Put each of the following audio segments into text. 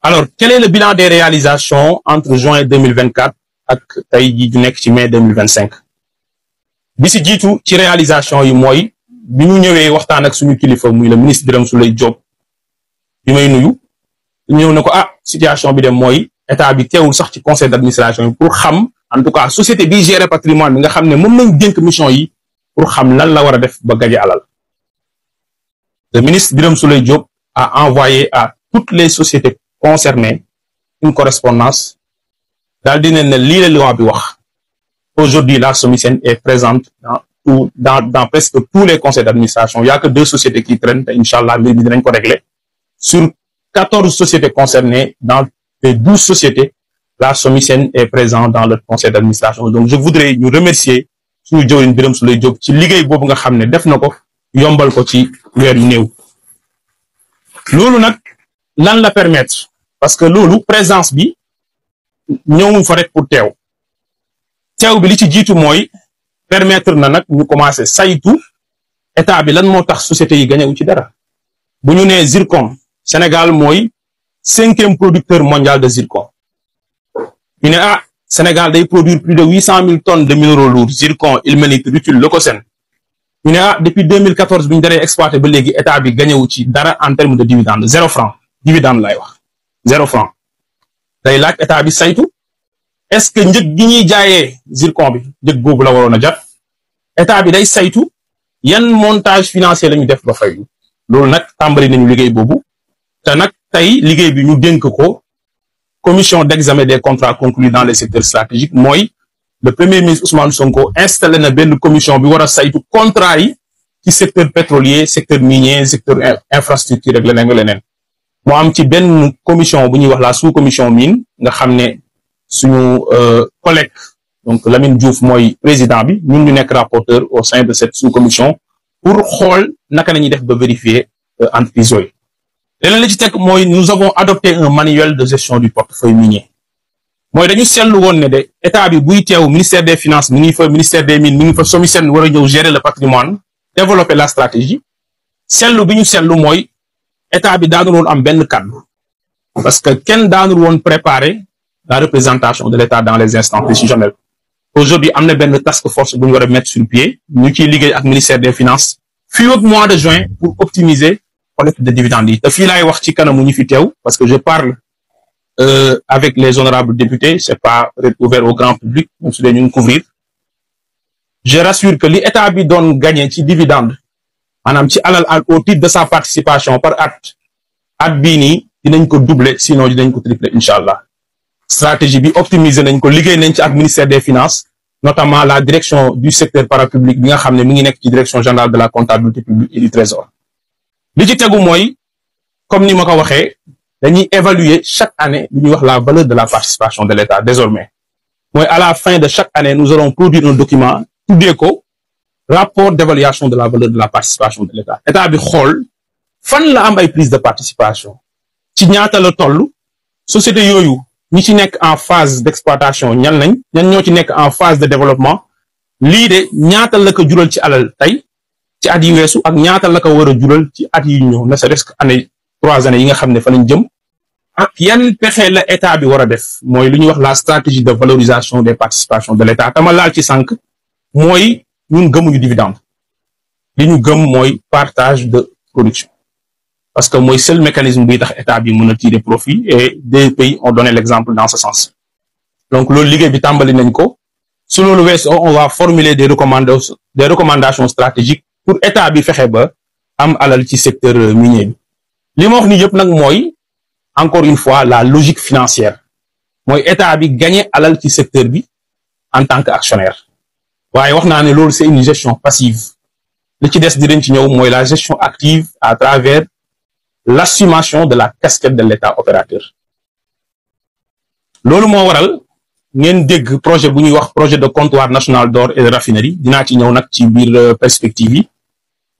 Alors, quel est le bilan des réalisations entre juin 2024 ak tey jii ju nekk ci mai 2025? bi si jiitu ci réalisation yi mooy bi ñu ñëwee waxtaan ak suñu kilifa muy le ministre Birame Souleye Diop bi may nuyu ñëw na ko situation bi dem mooy état bi teewul sax ci conseil d'administration yi pour xam en tout cas société bi gérer patrimoine bi nga xam ne moom lañ dénk mission yi pour xam lan la war a def ba gaje alal. Le ministre Birame Souleye Diop a envoyé à toutes les sociétés concernées une correspondance daal di ne lii la loi bi wax. Aujourd'hui, la SOMISEN est présente dans presque tous les conseils d'administration. Il n'y a que 2 sociétés qui traînent, Inch'Allah, mais ils vont régler. Sur 14 sociétés concernées, dans les 12 sociétés, la SOMISEN est présente dans le conseil d'administration. Donc, je voudrais nous remercier suñu jëwriñ Birame Souleye Diop ci liggéey boobu nga xam ne def na ko yombal ko ci weer yu néew. Loolu nag lan la permettre parce que loolu présence bi ñëwuñ fa rek pour teew bi li ci jiitu mooy permettre na nag ñu commencer saytu état bi lan moo tax société yi gañewu ci dara. Bu ñu nee zircon Sénégal mooy 5e producteur mondial de zircon ñu ne Sénégal day produire plus de 800 000 tonnes de minéraux lourds zircon ilménite rutile leucocène ñu ne depuis 2014 bi ñu daree exploité ba léegi état bi gañewu ci dara en termes de dividende 0 franc dividende lay wax 0 franc day laaj état bi saytu est-ce que njëg gi ñuy jaayee zircon bi njëg boobu la waroon a jar état bi day saytu yan montage financier la ñu def ba fay loolu nag tàmbali nañu liggéey boobu te nag tey liggéey bi ñu dénk ko commission d'examen des contrats conclus dans les secteurs stratégiques mooy le premier ministre Ousmane Sonko installé na benn commission bi war a saytu contrat yi ci secteur pétrolier secteur minier secteur infrastructure ak leneen moo am ci benn commission bu ñuy wax la sous-commission mine nga xam ne suñu collègue donc Lamine Diouf mooy président bi ñun ñu nekk rapporteur au sein de cette sous-commission pour xool naka nañuy def ba vérifier entreprise yooyu. leneen la ci teg mooy nous avons adopté un manuel de gestion du portefeuille minier mooy dañu seetlu woon ne de état bi buy teew ministère des finances mi ngi fa ministère des mines mi ngi fa SOMISEN war a ñëw gérer le patrimoine développer la stratégie seetlu bi ñu seetlu mooy état bi daanul woon am benn kaddu parce que kenn daanul woon préparer la représentation de l'État dans les instances décisionnelles. Aujourd'hui am na benn task force bu ñu war a mettre sur pied ñu ciy liggéey ak ministère des finances fii ak mois de juin pour optimiser collecte de dividendes yi te fii laay wax ci kanamu ñu fi teew parce que je parle avec les honorables députés c'est pas ouvert au grand public même su dee ñu ngi couvrir je rassure que li état bi doon gagné ci dividende maanaam ci alal au titre de sa participation par at bii nii dinañ ko doubler sinon dinañ ko tripler incha allah stratégie bi optimiser nañ ko liggéey nañ ci ak ministère des finances notamment la direction du secteur parapublic bi nga xam ne mi ngi nekk ci direction générale de la comptabilité publique et du trésor li ci tegu mooy comme ni ma ko waxee dañuy évaluer chaque année lu ñuy wax la valeur de la participation de l'État désormais mooy à la fin de chaque année nous allons produire un document tuddee ko rapport d'évaluation de la valeur de la participation de l'État état bi xool fan la am ay prise de participation ci ñaata la toll société yooyu ñi ci nekk en phase d'exploitation ñan ñoo ci nekk en phase de développement lii de ñaata la ko jural ci alal tey ci at yi weesu ak ñaata la ko war a jural ci at yi ñëw ne serait-ce que année 3 années yi nga xam ne fa lañ jëm ak yan pexe la état bi war a def mooy lu ñuy wax la stratégie de valorisation des participations de l'État tama laal ci sànq mooy ñun gëmuñu dividende li ñu gëm mooy partage de production parce que mooy seul mécanisme buy tax état bi mën a tirer profit et des pays ont donné l'exemple dans ce sens donc loolu liggéey bi tàmbali nañ ko su loolu weesoo on va formuler des recommandations stratégiques pour état bi fexe ba am alal ci secteur minier bi li ma wax ni yëpp nag mooy encore une fois la logique financière mooy état bi gagner alal ci secteur bi en tant qu'actionnaire waaye wax naa ne loolu c'est une gestion passive li ci des dinañ ci ñëw mooy la gestion active à travers l'assumation de la casquette de l'État opérateur loolu moo waral ngeen dégg projet bu ñuy wax projet de comptoir national d'or et de raffinerie dinaa ci ñëw nag ci biir perspective yi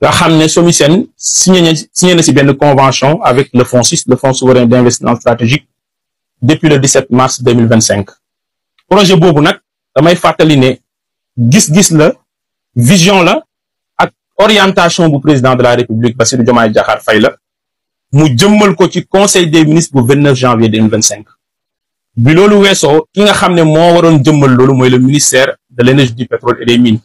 nga xam ne SOMISEN signé na ci benn convention avec le FONSIS le Fonds souverain d'investissement stratégique depuis le 17 mars 2025 projet boobu nag damay fàttali ne gis-gis la vision la ak orientation bu président de la République Bassirou Diomaye Diakhar Faye la mu jëmmal ko ci conseil des ministres bu 29 janvier 2025 bi loolu weesoo ki nga xam ne moo waroon jëmmal loolu mooy le ministère de l'énergie, du pétrole et des mines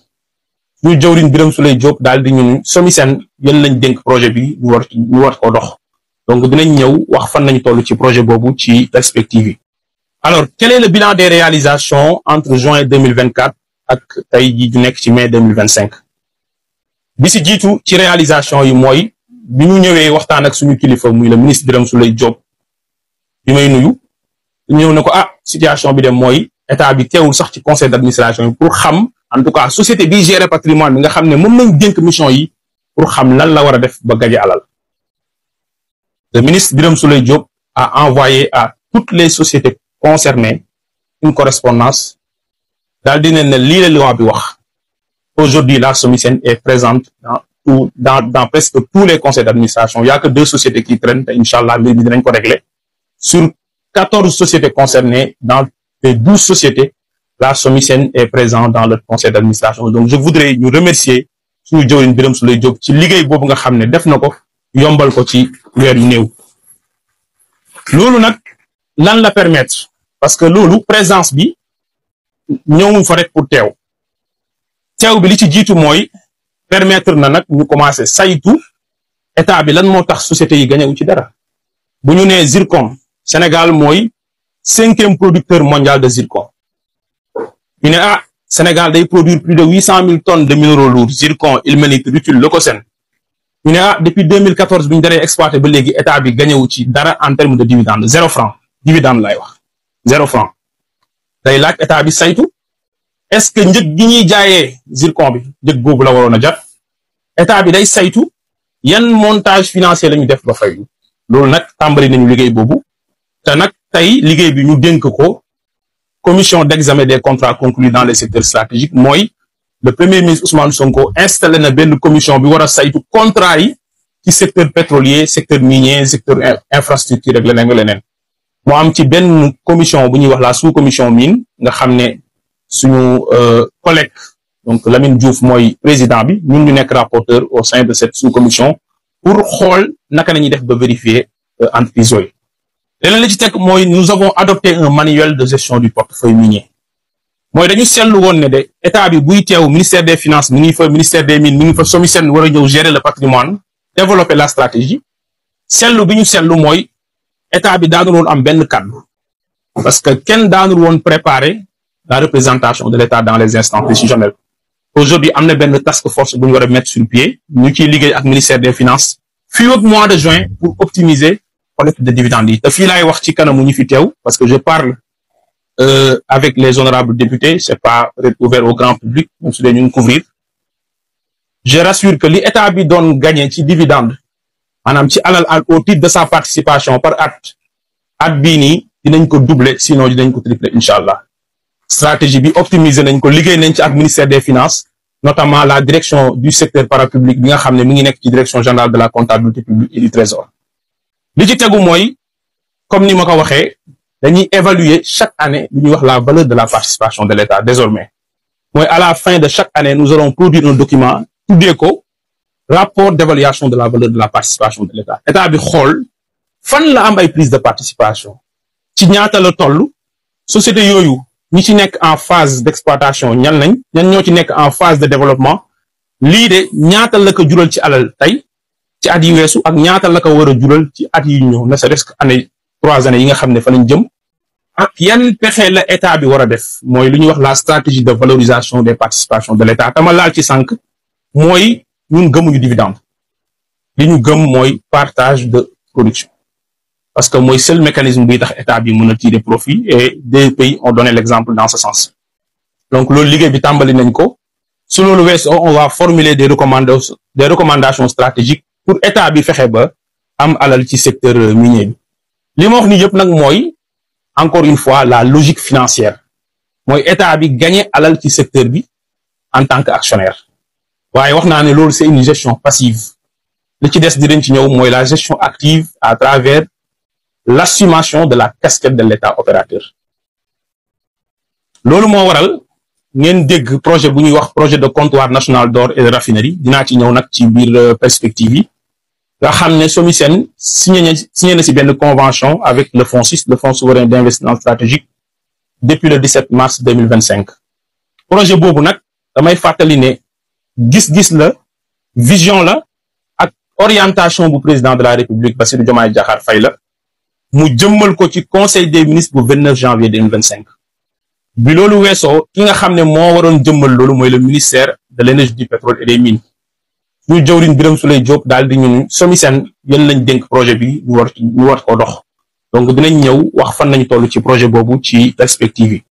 ñu jëwriñ Birame Souleye Diop daal di ñun SOMISEN yéen lañ dénk projet bi ñu war ko dox donc dinañ ñëw wax fan nañ toll ci projet boobu ci perspective yi. Alors quel est le bilan des réalisations entre juin 2024 ak tey jii ju nekk ci mai 2025 bi si jiitu ci réalisation yi mooy bi ñu ñëwee waxtaan ak suñu kilifa muy le ministre Birame Souleye Diop bi may nuyu ñëw na ko situation bi dem mooy état bi teewul sax ci conseil d'administration yi pour xam en tout cas société bi gérer patrimoine bi nga xam ne moom lañ dénk mission yi pour xam lan la war a def ba gaje alal. Le ministre Birame Souleye Diop a envoyé à toutes les sociétés concernées une correspondance daal di ne lii la loi bi wax. Aujourd'hui la SOMISEN est présente dans presque tous les conseils d'administration. Il n'y a que 2 sociétés qui traînent te inchallah mbir bi dinañ ko régler. Sur 14 sociétés concernées, dans les 12 sociétés, la SOMISEN est présente dans le conseil d'administration. Donc je voudrais nous remercier suñu jëwriñ Birame Souleye Diop ci liggéey boobu nga xam ne def na ko yombal ko ci weer yu néew. Loolu nag lan la permettre parce que loolu présence bi ñëwuñ fa rek pour teew bi li ci jiitu mooy permettre na nag ñu commencer saytu état bi lan moo tax société yi gañewu ci dara. Bu ñu nee zircon Sénégal mooy 5e producteur mondial de zircon ñu ne Sénégal day produire plus de 800 000 tonnes de minéraux lourds zircon, ilménite, rutile, leucocène. ñu ne depuis 2014 bi ñu daree exploité ba léegi état bi gañewu ci dara en termes de dividende 0 franc dividende lay wax 0 franc day laaj état bi saytu est-ce que njëg gi ñuy jaayee zircon bi njëg boobu la waroon a jar état bi day saytu yan montage financier la ñu def ba fay loolu nag tàmbali nañu liggéey boobu te nag tey liggéey bi ñu dénk ko commission d'examen des contrats conclus dans les secteurs stratégiques mooy le premier ministre Ousmane Sonko installé na benn commission bi war a saytu contrat yi ci secteur pétrolier secteur minier secteur infrastructure ak leneen moo am ci benn commission bu ñuy wax la sous-commission mine nga xam ne suñu collègue donc Lamine Diouf mooy président bi ñun ñu nekk rapporteur au sein de cette sous-commission pour xool naka la ñuy def ba vérifier entreprise yooyu. leneen la ci teg mooy nous avons adopté un manuel de gestion du portefeuille minier mooy dañu seetlu woon ne de état bi buy teew ministère des finances mi ngi fa ministère des mines mi ngi fa SOMISEN war a ñëw gérer le patrimoine développer la stratégie seetlu bi ñu seetlu mooy état bi daanul woon am benn kàddu parce que kenn daanul woon préparer la représentation de l'état dans les instances décisionnelles. Aujourd'hui am na benn task force bu ñu war a mettre sur pied ñu ciy liggéey ak ministère des finances fii ak mois de juin pour optimiser collecte de dividendes yi te fii laay wax ci kanamu ñu fi teew parce que je parle avec les honorables députés c'est pas ouvert au grand public même su dee ñu couvrir je rassure que li état bi doon gagné ci dividende maanaam ci alal au titre de sa participation par at bii nii dinañ ko doubler sinon dinañ ko tripler inchallah stratégie bi optimiser nañ ko liggéey nañ ci ak ministère des finances notamment la direction du secteur parapublic bi nga xam ne mi ngi nekk ci direction générale de la comptabilité publique et du trésor li ci tegu mooy comme ni ma ko waxee dañuy évaluer chaque année li ñuy wax la valeur de la participation de l'État désormais mooy à la fin de chaque année nous allons produire un document tuddee ko rapport d'évaluation de la valeur de la participation de l'État état bi xool fan la am ay prise de participation ci ñaata la toll société yooyu ñi ci nekk en phase d'exploitation ñan ñoo ci nekk en phase de développement lii de ñaata la ko jural ci alal tey ci at yi weesu ak ñaata la ko war a jural ci at yi ñëw ne serait-ce que année 3 années yi nga xam ne fa lañ jëm ak yan pexe la état bi war a def mooy lu ñuy wax la stratégie de valorisation des participations de l'état tama laal ci sànq mooy ñun gëmuñu dividende li ñu gëm mooy partage de production parce que mooy seul mécanisme buy tax état bi mën a tirer profit et des pays ont donné l'exemple dans ce sens donc loolu liggéey bi tàmbali nañ ko su loolu weesoo on va formuler des recommandations stratégiques pour état bi fexe ba am alal ci secteur minier bi li ma wax ni yëpp nag mooy encore une fois la logique financière mooy état bi gagner alal ci secteur bi en tant qu'actionnaire waaye wax naa ne loolu c'est une gestion passive li ci des dinañ ci ñëw mooy la gestion active à travers l'assumation de la casquette de l'État opérateur loolu moo waral ngeen dégg projet bu ñuy wax projet de comptoir national d'or et de raffinerie dinaa ci ñëw nag ci biir perspective yi nga xam ne SOMISEN signé na ci benn convention avec le FONSIS, le Fonds souverain d'investissement stratégique, depuis le 17 mars 2025. projet boobu nag damay fàttali ne gis-gis la, vision la ak orientation bu président de la République Bassirou Diomaye Diakhar Faye la mu jëmmal ko ci conseil des ministres bu 29 janvier 2025. bi loolu weesoo ki nga xam ne moo waroon jëmmal loolu mooy le ministère de l'énergie, du pétrole et des mines. ñu jëwriñ Birame Souleye Diop daal di ñun SOMISEN yéen lañ dénk projet bi ñu war ko dox. donc dinañ ñëw wax fan nañu toll ci projet boobu ci perspective yi.